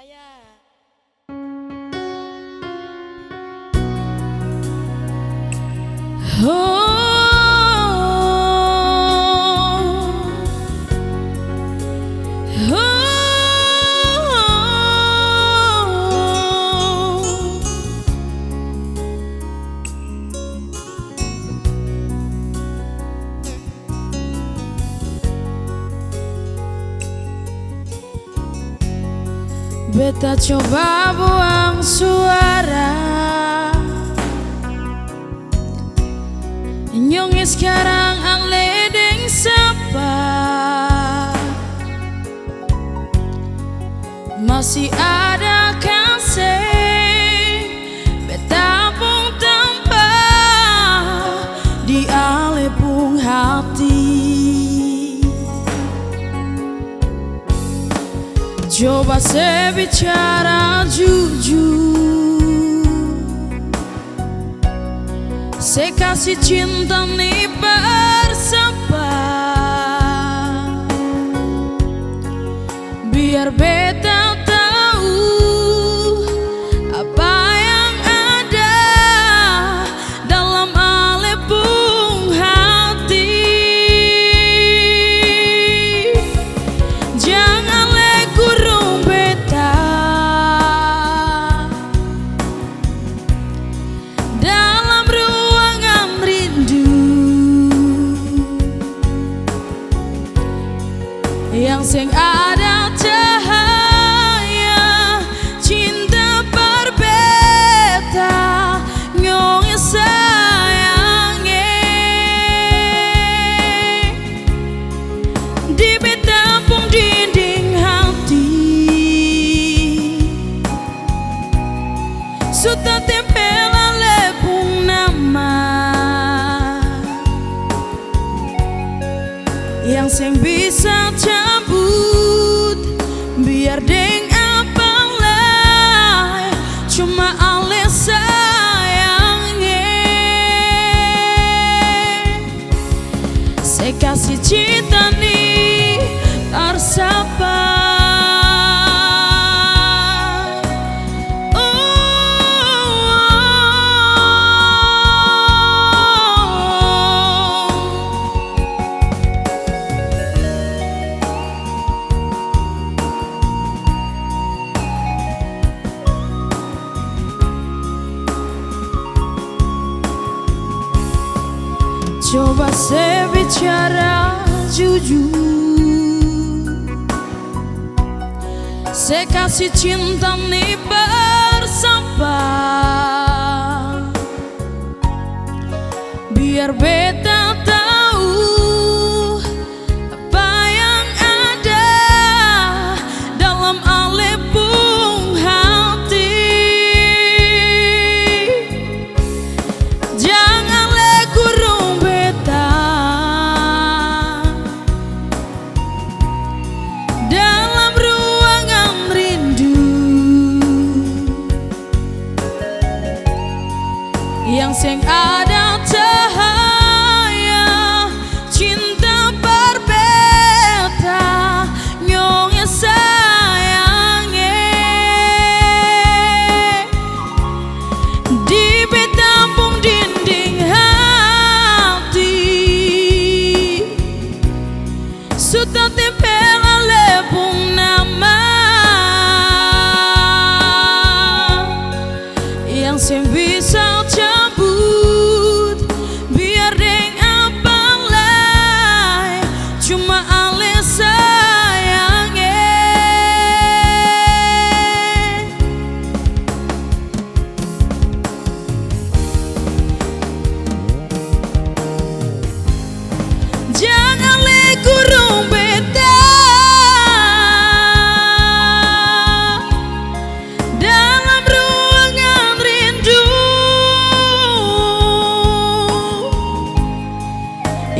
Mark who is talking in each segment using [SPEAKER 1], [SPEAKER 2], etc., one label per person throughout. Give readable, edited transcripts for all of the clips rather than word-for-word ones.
[SPEAKER 1] Saya. Beta coba buang suara, nyongi sekarang ale deng sapa. Masih ada kasih beta pun tanpa di ale pun hati. Coba saya bicara jujur, saya kasih cinta nih bersama, biar beta tahu apa yang ada dalam ale pun hati. Jangan kurung beta dalam ruangan rindu yang sing ada cahaya cinta berbeta nyongi sayangnya di beta pun dinding sudah tempel ale pun nama yang sing bisa cabut biar deng apa lai cuma ale sayangnya. Saya kasih cinta nih bersama. Coba saya bicara jujur, saya kasih cinta nih bersama, biar beta tahu apa yang ada dalam ale pun hati. Janganlah kurung dalam ruangan rindu yang sing ada cahaya cinta berbeta nyongi sayangnya di beta pun dinding hati sudah tempel ale pun nama yang sing bisa cabut biar deng apa lai cuma ale sayangnya. Janganlah kurung beta dalam ruangan rindu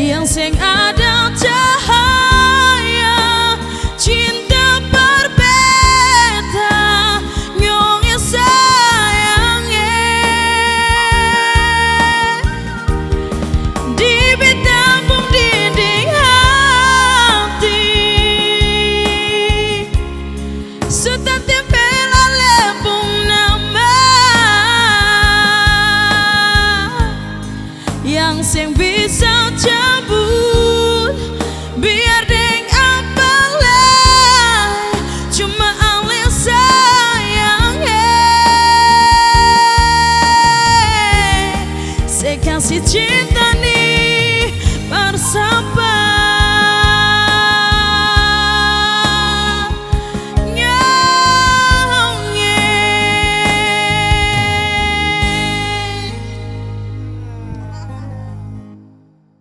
[SPEAKER 1] yang sing ada cahaya cinta berbeta nyongi sayangnya di beta pun dinding hati sudah